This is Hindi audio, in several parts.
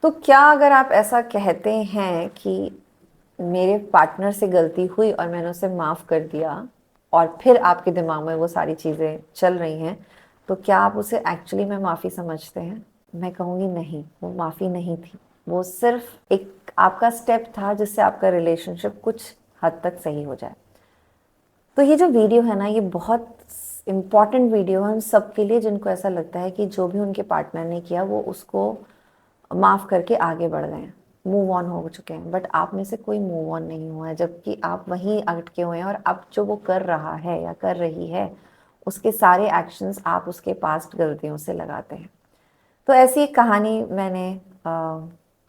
तो क्या अगर आप ऐसा कहते हैं कि मेरे पार्टनर से गलती हुई और मैंने उसे माफ़ कर दिया और फिर आपके दिमाग में वो सारी चीज़ें चल रही हैं, तो क्या आप उसे एक्चुअली में माफ़ी समझते हैं? मैं कहूँगी नहीं, वो माफ़ी नहीं थी। वो सिर्फ एक आपका स्टेप था जिससे आपका रिलेशनशिप कुछ हद तक सही हो जाए। तो ये जो वीडियो है ना, ये बहुत इम्पॉर्टेंट वीडियो है उन सबके लिए जिनको ऐसा लगता है कि जो भी उनके पार्टनर ने किया वो उसको माफ़ करके आगे बढ़ गए हैं, मूव ऑन हो चुके हैं। बट आप में से कोई मूव ऑन नहीं हुआ है, जबकि आप वहीं अटके हुए हैं और अब जो वो कर रहा है या कर रही है, उसके सारे एक्शंस आप उसके पास्ट गलतियों से लगाते हैं। तो ऐसी एक कहानी मैंने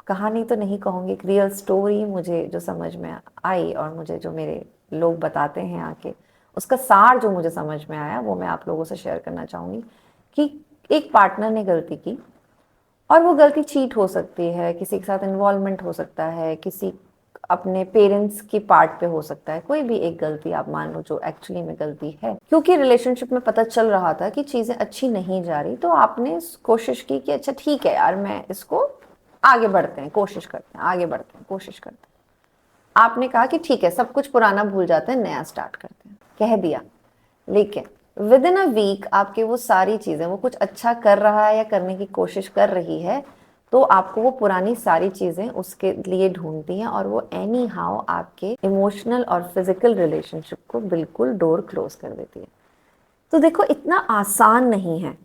कहानी तो नहीं कहूँगी, एक रियल स्टोरी मुझे जो समझ में आई और मुझे जो मेरे लोग बताते हैं आके, उसका सार जो मुझे समझ में आया वो मैं आप लोगों से शेयर करना चाहूँगी। कि एक पार्टनर ने गलती की और वो गलती चीट हो सकती है, किसी के साथ इन्वॉल्वमेंट हो सकता है, किसी अपने पेरेंट्स की पार्ट पे हो सकता है, कोई भी एक गलती आप मान लो जो एक्चुअली में गलती है। क्योंकि रिलेशनशिप में पता चल रहा था कि चीज़ें अच्छी नहीं जा रही, तो आपने कोशिश की कि अच्छा ठीक है यार, मैं इसको आगे बढ़ते हैं, कोशिश करते हैं, आगे बढ़ते हैं, कोशिश करते हैं। आपने कहा कि ठीक है, सब कुछ पुराना भूल जाते हैं, नया स्टार्ट करते हैं, कह दिया। लेकिन विद इन अ वीक आपके वो सारी चीज़ें, वो कुछ अच्छा कर रहा है या करने की कोशिश कर रही है, तो आपको वो पुरानी सारी चीज़ें उसके लिए ढूंढती हैं और वो एनी हाउ आपके इमोशनल और फिजिकल रिलेशनशिप को बिल्कुल डोर क्लोज कर देती है। तो देखो, इतना आसान नहीं है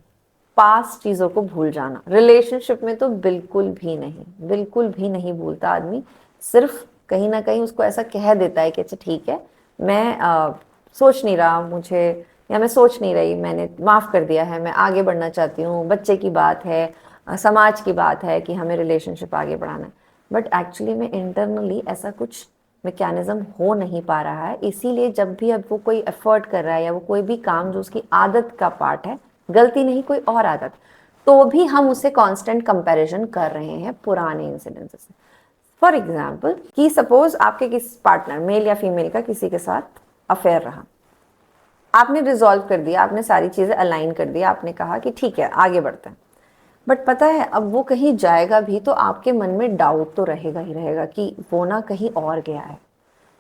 पास्ट चीज़ों को भूल जाना। रिलेशनशिप में तो बिल्कुल भी नहीं, बिल्कुल भी नहीं भूलता आदमी। सिर्फ कहीं ना कहीं उसको ऐसा कह देता है कि अच्छा ठीक है, मैं सोच नहीं रहा मुझे, या मैं सोच नहीं रही, मैंने माफ़ कर दिया है, मैं आगे बढ़ना चाहती हूँ, बच्चे की बात है, समाज की बात है कि हमें रिलेशनशिप आगे बढ़ाना है। बट एक्चुअली में इंटरनली ऐसा कुछ मैकेनिज्म हो नहीं पा रहा है। इसीलिए जब भी अब वो कोई एफर्ट कर रहा है या वो कोई भी काम जो उसकी आदत का पार्ट है, गलती नहीं कोई और आदत, तो भी हम उसे कांस्टेंट कंपैरिजन कर रहे हैं पुराने इंसिडेंट्स से। फॉर एग्जाम्पल कि सपोज आपके किसी पार्टनर मेल या फीमेल का किसी के साथ अफेयर रहा, आपने रिजॉल्व कर दिया, आपने सारी चीज़ें अलाइन कर दिया, आपने कहा कि ठीक है आगे बढ़ते हैं। बट पता है अब वो कहीं जाएगा भी तो आपके मन में डाउट तो रहेगा ही रहेगा कि वो ना कहीं और गया है,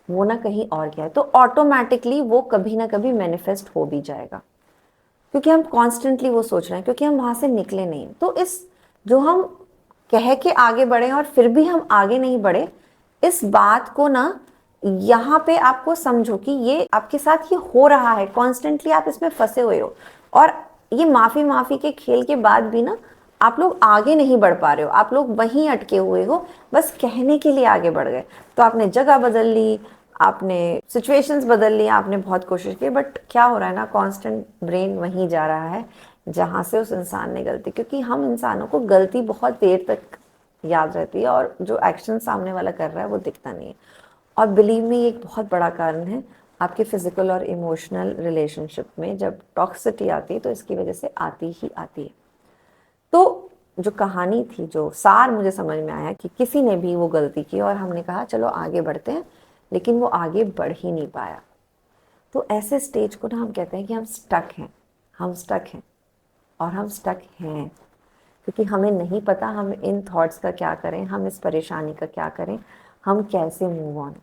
वो ना कहीं और गया है। तो ऑटोमेटिकली वो कभी ना कभी मैनिफेस्ट हो भी जाएगा, क्योंकि हम कॉन्स्टेंटली वो सोच रहे हैं, क्योंकि हम वहां से निकले नहीं। तो इस जो हम कह के आगे बढ़े और फिर भी हम आगे नहीं बढ़े, इस बात को ना यहाँ पे आपको समझो कि ये आपके साथ ये हो रहा है, कॉन्स्टेंटली आप इसमें फंसे हुए हो। और ये माफी माफी के खेल के बाद भी ना आप लोग आगे नहीं बढ़ पा रहे हो, आप लोग वहीं अटके हुए हो, बस कहने के लिए आगे बढ़ गए। तो आपने जगह बदल ली, आपने सिचुएशंस बदल ली, आपने बहुत कोशिश की, बट क्या हो रहा है ना, कांस्टेंट ब्रेन वहीं जा रहा है जहां से उस इंसान ने गलती। क्योंकि हम इंसानों को गलती बहुत देर तक याद रहती है और जो एक्शन सामने वाला कर रहा है वो दिखता नहीं है। और बिलीव मी, एक बहुत बड़ा कारण है आपके फिजिकल और इमोशनल रिलेशनशिप में जब टॉक्सिसिटी आती है, तो इसकी वजह से आती ही आती है। तो जो कहानी थी, जो सार मुझे समझ में आया कि किसी ने भी वो गलती की और हमने कहा चलो आगे बढ़ते हैं, लेकिन वो आगे बढ़ ही नहीं पाया। तो ऐसे स्टेज को ना हम कहते हैं कि हम स्टक हैं, हम स्टक हैं, और हम स्टक हैं क्योंकि हमें नहीं पता हम इन थॉट्स का क्या करें, हम इस परेशानी का क्या करें, हम कैसे मूव ऑन।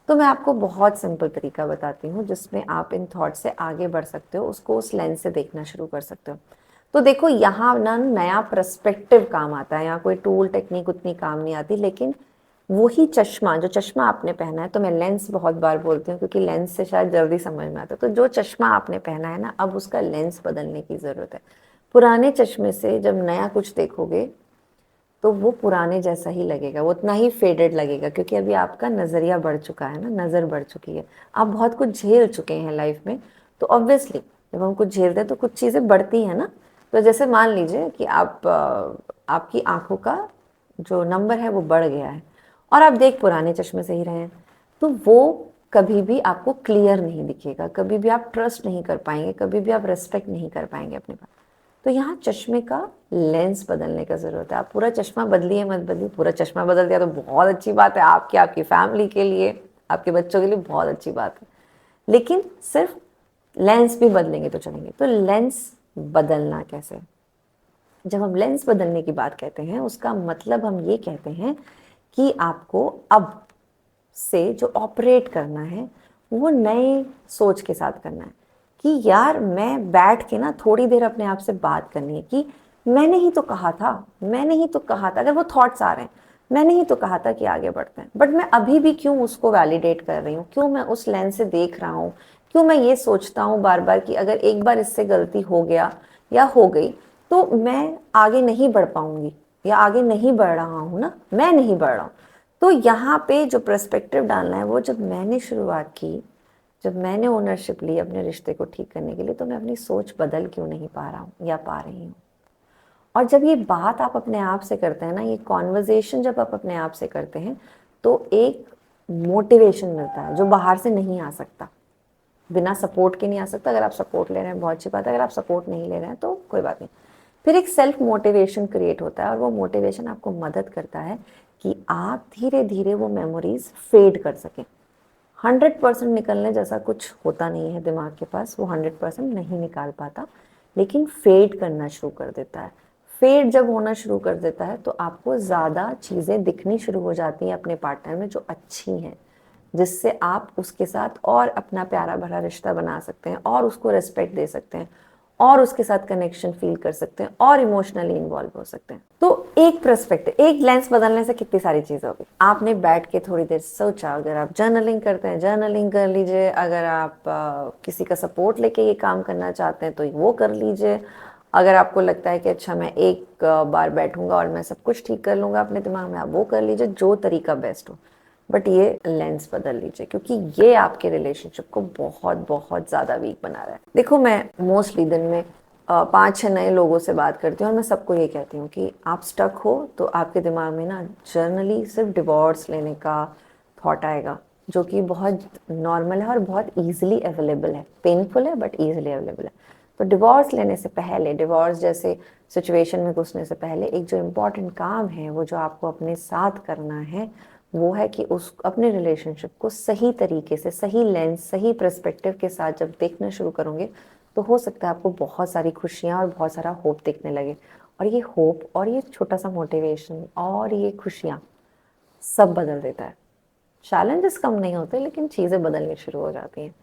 तो मैं आपको बहुत सिंपल तरीका बताती हूँ जिसमें आप इन थॉट्स से आगे बढ़ सकते हो, उसको उस लेंस से देखना शुरू कर सकते हो। तो देखो, यहाँ ना नया पर्सपेक्टिव काम आता है, यहाँ कोई टूल टेक्निक उतनी काम नहीं आती, लेकिन वही चश्मा, जो चश्मा आपने पहना है, तो मैं लेंस बहुत बार बोलती हूँ क्योंकि लेंस से शायद जल्दी समझ में आता है। तो जो चश्मा आपने पहना है ना, अब उसका लेंस बदलने की ज़रूरत है। पुराने चश्मे से जब नया कुछ देखोगे तो वो पुराने जैसा ही लगेगा, वो उतना ही फेडेड लगेगा, क्योंकि अभी आपका नज़रिया बढ़ चुका है ना, नज़र बढ़ चुकी है। आप बहुत कुछ झेल चुके हैं लाइफ में, तो ऑब्वियसली जब हम कुछ झेलते हैं तो कुछ चीज़ें बढ़ती हैं ना। तो जैसे मान लीजिए कि आपकी आंखों का जो नंबर है वो बढ़ गया है और आप देख पुराने चश्मे से ही रहे हैं, तो वो कभी भी आपको क्लियर नहीं दिखेगा, कभी भी आप ट्रस्ट नहीं कर पाएंगे, कभी भी आप रेस्पेक्ट नहीं कर पाएंगे अपने पास। तो यहाँ चश्मे का लेंस बदलने का ज़रूरत है। आप पूरा चश्मा बदलिए मत बदलिए, पूरा चश्मा बदल दिया तो बहुत अच्छी बात है, आपकी आपकी फैमिली के लिए, आपके बच्चों के लिए बहुत अच्छी बात है। लेकिन सिर्फ लेंस भी बदलेंगे तो चलेंगे। तो लेंस बदलना कैसे? जब हम लेंस बदलने की बात कहते हैं उसका मतलब हम ये कहते हैं कि आपको अब से जो ऑपरेट करना है वो नए सोच के साथ करना है कि यार मैं बैठ के ना थोड़ी देर अपने आप से बात करनी है कि मैंने ही तो कहा था, मैंने ही तो कहा था, अगर वो थॉट्स आ रहे हैं मैंने ही तो कहा था कि आगे बढ़ते हैं, बट मैं अभी भी क्यों उसको वैलिडेट कर रही हूँ, क्यों मैं उस लेंस से देख रहा हूँ, क्यों मैं ये सोचता हूँ बार बार कि अगर एक बार इससे गलती हो गया या हो गई तो मैं आगे नहीं बढ़ पाऊंगी या आगे नहीं बढ़ रहा हूँ ना, मैं नहीं बढ़ रहा हूँ। तो यहाँ पे जो पर्सपेक्टिव डालना है वो जब मैंने शुरुआत की, जब मैंने ओनरशिप ली अपने रिश्ते को ठीक करने के लिए, तो मैं अपनी सोच बदल क्यों नहीं पा रहा हूँ या पा रही हूँ। और जब ये बात आप अपने आप से करते हैं ना, ये कॉन्वर्जेशन जब आप अपने आप से करते हैं तो एक मोटिवेशन मिलता है जो बाहर से नहीं आ सकता, बिना सपोर्ट के नहीं आ सकता। अगर आप सपोर्ट ले रहे हैं बहुत अच्छी बात है, अगर आप सपोर्ट नहीं ले रहे हैं तो कोई बात नहीं। फिर एक सेल्फ मोटिवेशन क्रिएट होता है और वो मोटिवेशन आपको मदद करता है कि आप धीरे धीरे वो मेमोरीज फेड कर सकें। 100% निकलने जैसा कुछ होता नहीं है दिमाग के पास, वो 100% नहीं निकाल पाता, लेकिन फेड करना शुरू कर देता है। फेड जब होना शुरू कर देता है तो आपको ज़्यादा चीज़ें दिखनी शुरू हो जाती हैं अपने पार्टनर में जो अच्छी हैं, जिससे आप उसके साथ और अपना प्यारा भरा रिश्ता बना सकते हैं और उसको रिस्पेक्ट दे सकते हैं और उसके साथ कनेक्शन फील कर सकते हैं और इमोशनली इन्वॉल्व हो सकते हैं। तो एक पर्सपेक्टिव, एक लेंस बदलने से कितनी सारी चीज़ें होगी। आपने बैठ के थोड़ी देर सोचा, अगर आप जर्नलिंग करते हैं जर्नलिंग कर लीजिए, अगर आप किसी का सपोर्ट लेके ये काम करना चाहते हैं तो वो कर लीजिए। अगर आपको लगता है कि अच्छा मैं एक बार बैठूंगा और मैं सब कुछ ठीक कर लूंगा अपने दिमाग में, आप वो कर लीजिए, जो तरीका बेस्ट हो। बट ये लेंस बदल लीजिए क्योंकि ये आपके रिलेशनशिप को बहुत बहुत ज़्यादा वीक बना रहा है। देखो, मैं मोस्टली दिन में 5-6 नए लोगों से बात करती हूँ और मैं सबको ये कहती हूँ कि आप स्टक हो तो आपके दिमाग में ना जर्नली सिर्फ डिवोर्स लेने का थॉट आएगा, जो कि बहुत नॉर्मल है और बहुत ईजिली अवेलेबल है। पेनफुल है बट ईजिली अवेलेबल है। तो डिवोर्स लेने से पहले, डिवोर्स जैसे सिचुएशन में घुसने से पहले एक जो इम्पोर्टेंट काम है वो जो आपको अपने साथ करना है वो है कि उस अपने रिलेशनशिप को सही तरीके से, सही लेंस, सही पर्सपेक्टिव के साथ जब देखना शुरू करोगे तो हो सकता है आपको बहुत सारी खुशियाँ और बहुत सारा होप दिखने लगे। और ये होप और ये छोटा सा मोटिवेशन और ये खुशियाँ सब बदल देता है। चैलेंजेस कम नहीं होते लेकिन चीज़ें बदलनी शुरू हो जाती हैं।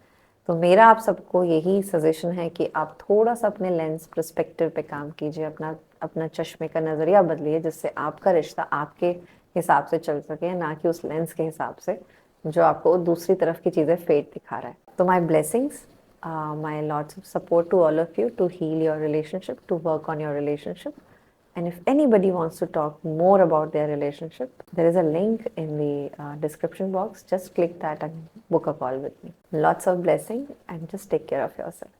तो मेरा आप सबको यही सजेशन है कि आप थोड़ा सा अपने लेंस पर्सपेक्टिव पे काम कीजिए, अपना अपना चश्मे का नज़रिया बदलिए, जिससे आपका रिश्ता आपके हिसाब से चल सके, ना कि उस लेंस के हिसाब से जो आपको दूसरी तरफ की चीज़ें फेड दिखा रहा है। तो my blessings, my lots of support to all of you to heal your relationship, to work on your relationship. And if anybody wants to talk more about their relationship, there is a link in the description box. Just click that and book a call with me. Lots of blessing and just take care of yourself.